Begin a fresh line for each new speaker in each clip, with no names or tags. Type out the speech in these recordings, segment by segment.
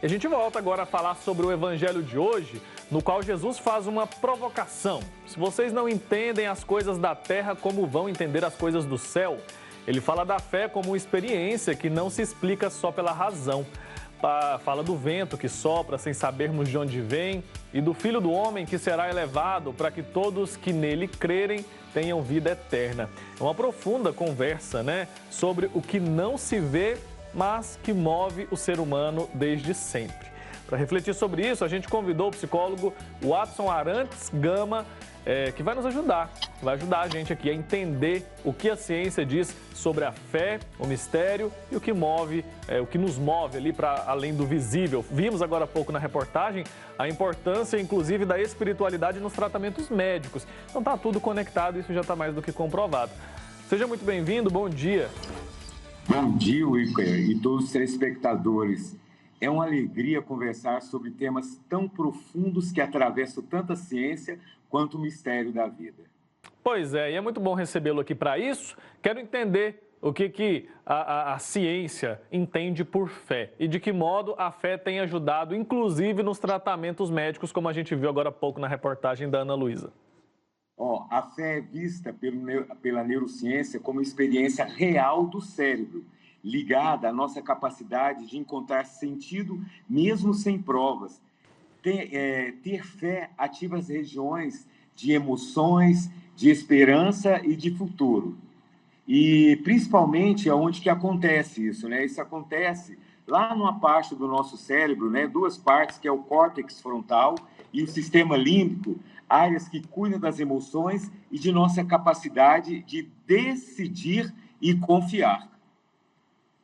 A gente volta agora a falar sobre o evangelho de hoje, no qual Jesus faz uma provocação. Se vocês não entendem as coisas da terra, como vão entender as coisas do céu? Ele fala da fé como uma experiência que não se explica só pela razão. Fala do vento que sopra sem sabermos de onde vem e do Filho do Homem que será elevado para que todos que nele crerem tenham vida eterna. É uma profunda conversa, sobre o que não se vê, mas que move o ser humano desde sempre. Para refletir sobre isso, a gente convidou o psicólogo Watson Arantes Gama, que vai nos ajudar, vai ajudar a gente aqui a entender o que a ciência diz sobre a fé, o mistério e o que move, o que nos move ali para além do visível. Vimos agora há pouco na reportagem a importância, inclusive, da espiritualidade nos tratamentos médicos. Então está tudo conectado, isso já está mais do que comprovado. Seja muito bem-vindo, bom dia.
Bom dia, Wilker, e todos os telespectadores. É uma alegria conversar sobre temas tão profundos que atravessam tanto a ciência quanto o mistério da vida.
Pois é, e é muito bom recebê-lo aqui para isso. Quero entender o que a ciência entende por fé e de que modo a fé tem ajudado, inclusive nos tratamentos médicos, como a gente viu agora há pouco na reportagem da Ana Luísa.
A fé é vista pela neurociência como experiência real do cérebro, ligada à nossa capacidade de encontrar sentido mesmo sem provas. Ter fé ativa as regiões de emoções, de esperança e de futuro. E principalmente onde que acontece isso, Isso acontece lá numa parte do nosso cérebro, duas partes, que é o córtex frontal e o sistema límbico, áreas que cuidam das emoções e de nossa capacidade de decidir e confiar.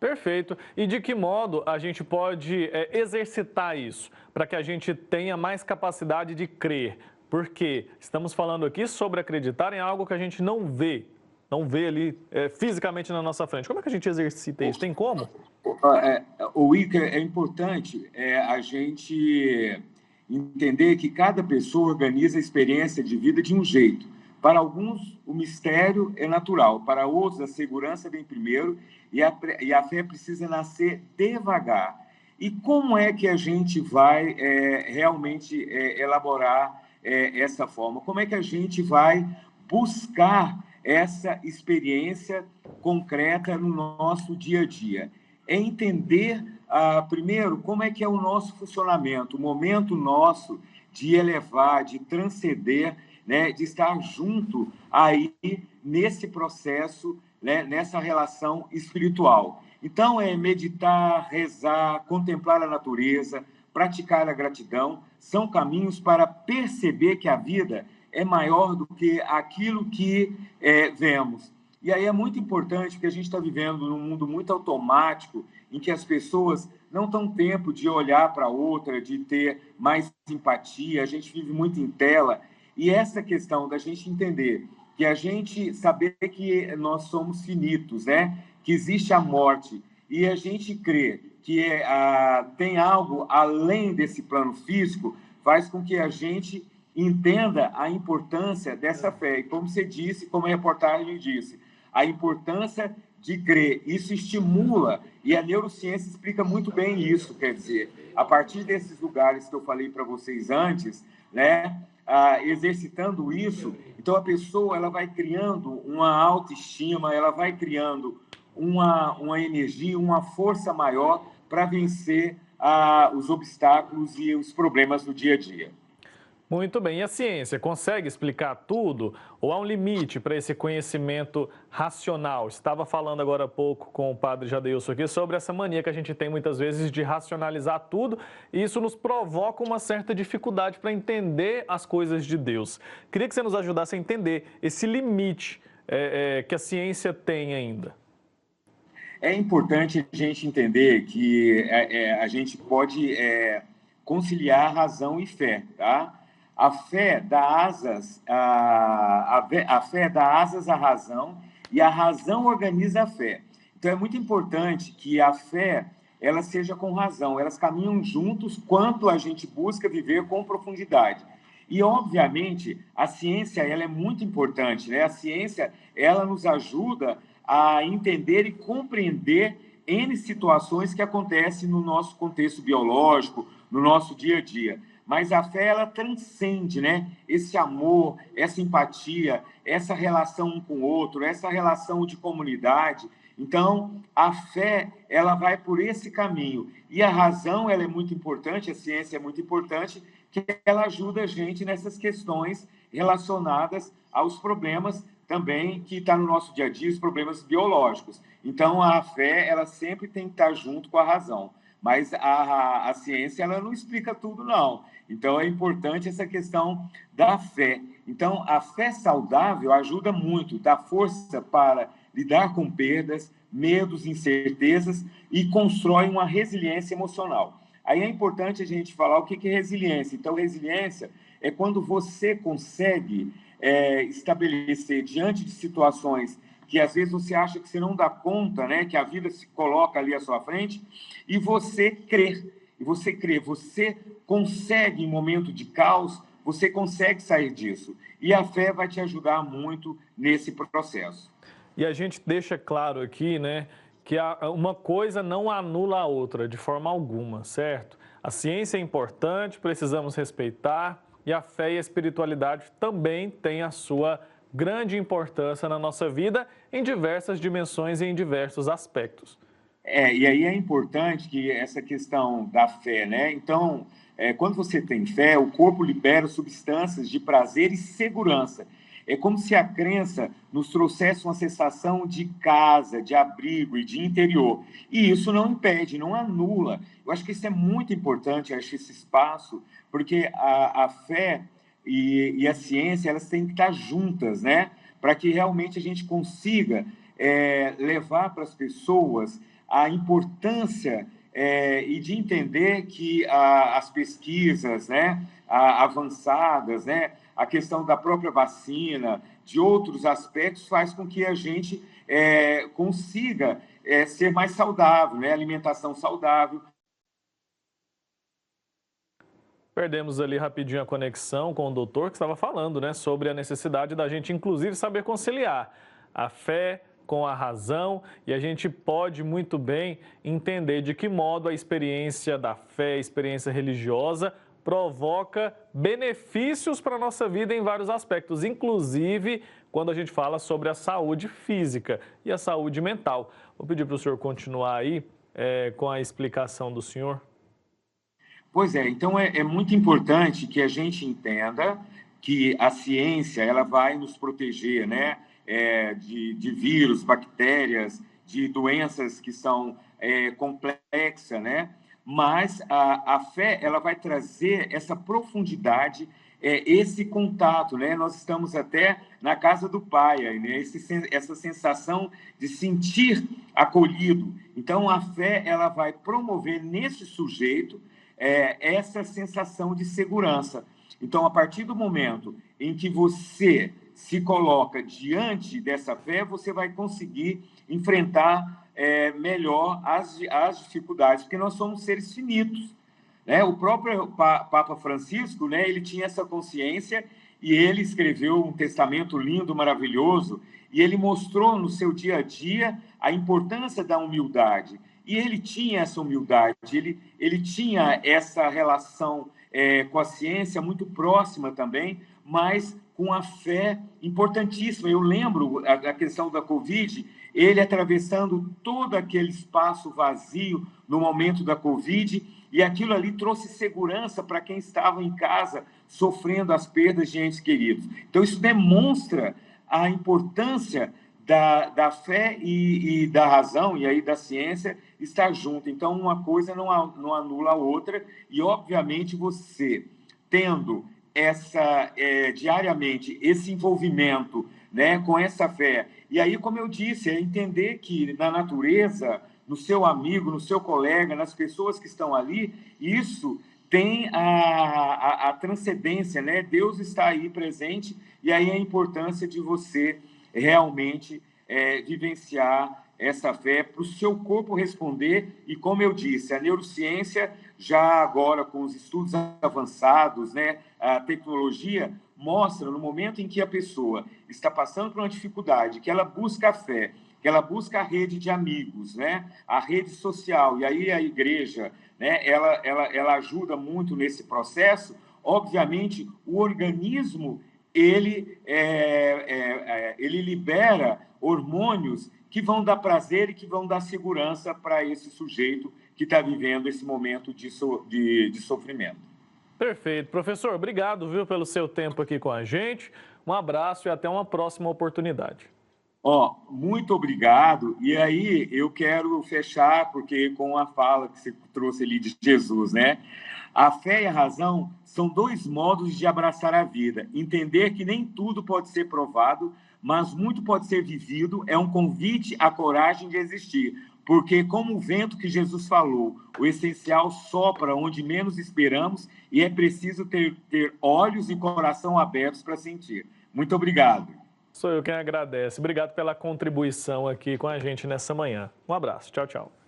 Perfeito. E de que modo a gente pode exercitar isso para que a gente tenha mais capacidade de crer? Porque estamos falando aqui sobre acreditar em algo que a gente não vê ali fisicamente na nossa frente. Como é que a gente exercita isso? Tem como?
O Wilker, é importante a gente entender que cada pessoa organiza a experiência de vida de um jeito. Para alguns, o mistério é natural. Para outros, a segurança vem primeiro e a fé precisa nascer devagar. E como é que a gente vai realmente elaborar essa forma? Como é que a gente vai buscar essa experiência concreta no nosso dia a dia? É entender, primeiro, como é que é o nosso funcionamento, o momento nosso de elevar, de transcender, de estar junto aí nesse processo, nessa relação espiritual. Então, meditar, rezar, contemplar a natureza, praticar a gratidão, são caminhos para perceber que a vida é maior do que aquilo que vemos. E aí é muito importante, porque a gente está vivendo num mundo muito automático, em que as pessoas não têm tempo de olhar para outra, de ter mais simpatia, a gente vive muito em tela. E essa questão da gente entender que a gente saber que nós somos finitos, que existe a morte, e a gente crer que tem algo além desse plano físico, faz com que a gente entenda a importância dessa fé. E como você disse, como a reportagem disse, a importância de crer. Isso estimula, e a neurociência explica muito bem isso, quer dizer, a partir desses lugares que eu falei para vocês antes, exercitando isso, então a pessoa ela vai criando uma autoestima, ela vai criando uma energia, uma força maior para vencer os obstáculos e os problemas do dia a dia.
Muito bem. E a ciência consegue explicar tudo? Ou há um limite para esse conhecimento racional? Estava falando agora há pouco com o padre Jadeilson aqui sobre essa mania que a gente tem muitas vezes de racionalizar tudo, e isso nos provoca uma certa dificuldade para entender as coisas de Deus. Queria que você nos ajudasse a entender esse limite que a ciência tem ainda.
É importante a gente entender que a gente pode conciliar razão e fé, tá? A fé dá asas à razão e a razão organiza a fé. Então, é muito importante que a fé ela seja com razão, elas caminham juntos quanto a gente busca viver com profundidade. E, obviamente, a ciência ela é muito importante, A ciência ela nos ajuda a entender e compreender N situações que acontecem no nosso contexto biológico, no nosso dia a dia. Mas a fé, ela transcende, né? Esse amor, essa empatia, essa relação um com o outro, essa relação de comunidade. Então, a fé, ela vai por esse caminho. E a razão, ela é muito importante, a ciência é muito importante, que ela ajuda a gente nessas questões relacionadas aos problemas também que está no nosso dia a dia, os problemas biológicos. Então, a fé, ela sempre tem que estar junto com a razão. Mas a ciência, ela não explica tudo, não. Então, é importante essa questão da fé. Então, a fé saudável ajuda muito, dá força para lidar com perdas, medos, incertezas e constrói uma resiliência emocional. Aí é importante a gente falar o que é resiliência. Então, resiliência é quando você consegue estabelecer diante de situações que às vezes você acha que você não dá conta, né, que a vida se coloca ali à sua frente, e você crê, você consegue, em momento de caos, você consegue sair disso. E a fé vai te ajudar muito nesse processo.
E a gente deixa claro aqui, né, que uma coisa não anula a outra de forma alguma, certo? A ciência é importante, precisamos respeitar, e a fé e a espiritualidade também têm a sua grande importância na nossa vida em diversas dimensões e em diversos aspectos.
E aí é importante que essa questão da fé, né? Então, quando você tem fé, o corpo libera substâncias de prazer e segurança. É como se a crença nos trouxesse uma sensação de casa, de abrigo e de interior. E isso não impede, não anula. Eu acho que isso é muito importante, eu acho esse espaço, porque a fé e a ciência, elas têm que estar juntas, né? Para que realmente a gente consiga levar para as pessoas a importância e de entender que as pesquisas, né, avançadas, né, a questão da própria vacina, de outros aspectos, faz com que a gente consiga ser mais saudável, né, alimentação saudável.
Perdemos ali rapidinho a conexão com o doutor que estava falando, né, sobre a necessidade da gente, inclusive, saber conciliar a fé com a razão, e a gente pode muito bem entender de que modo a experiência da fé, a experiência religiosa, provoca benefícios para a nossa vida em vários aspectos, inclusive quando a gente fala sobre a saúde física e a saúde mental. Vou pedir para o senhor continuar aí com a explicação do senhor.
Pois é, então é muito importante que a gente entenda que a ciência, ela vai nos proteger, né, de vírus, bactérias, de doenças que são complexas, né? Mas a fé, ela vai trazer essa profundidade, esse contato, né? Nós estamos até na casa do Pai, aí, né? Essa sensação de sentir acolhido. Então, a fé, ela vai promover nesse sujeito essa sensação de segurança. Então, a partir do momento em que você se coloca diante dessa fé, você vai conseguir enfrentar melhor as dificuldades, porque nós somos seres finitos, né? O próprio Papa Francisco, né, ele tinha essa consciência e ele escreveu um testamento lindo, maravilhoso, e ele mostrou no seu dia a dia a importância da humildade. E ele tinha essa humildade, ele tinha essa relação com a ciência muito próxima também, mas com a fé importantíssima. Eu lembro a questão da Covid, ele atravessando todo aquele espaço vazio no momento da Covid, e aquilo ali trouxe segurança para quem estava em casa sofrendo as perdas de entes queridos. Então, isso demonstra a importância da fé e da razão, e aí da ciência, estar junto. Então, uma coisa não anula a outra, e, obviamente, você tendo diariamente esse envolvimento, né, com essa fé. E aí, como eu disse, é entender que na natureza, no seu amigo, no seu colega, nas pessoas que estão ali, isso tem a transcendência, né? Deus está aí presente, e aí a importância de você realmente vivenciar essa fé para o seu corpo responder. E, como eu disse, a neurociência, já agora com os estudos avançados, né, a tecnologia, mostra no momento em que a pessoa está passando por uma dificuldade, que ela busca a fé, que ela busca a rede de amigos, né? A rede social. E aí a igreja, né, ela ajuda muito nesse processo. Obviamente, o organismo, ele libera hormônios que vão dar prazer e que vão dar segurança para esse sujeito que está vivendo esse momento de sofrimento.
Perfeito. Professor, obrigado, viu, pelo seu tempo aqui com a gente. Um abraço e até uma próxima oportunidade.
Muito obrigado. E aí eu quero fechar porque com a fala que você trouxe ali de Jesus, né? A fé e a razão são dois modos de abraçar a vida. Entender que nem tudo pode ser provado, mas muito pode ser vivido, é um convite à coragem de existir. Porque, como o vento que Jesus falou, o essencial sopra onde menos esperamos e é preciso ter olhos e coração abertos para sentir. Muito obrigado.
Sou eu quem agradece. Obrigado pela contribuição aqui com a gente nessa manhã. Um abraço. Tchau, tchau.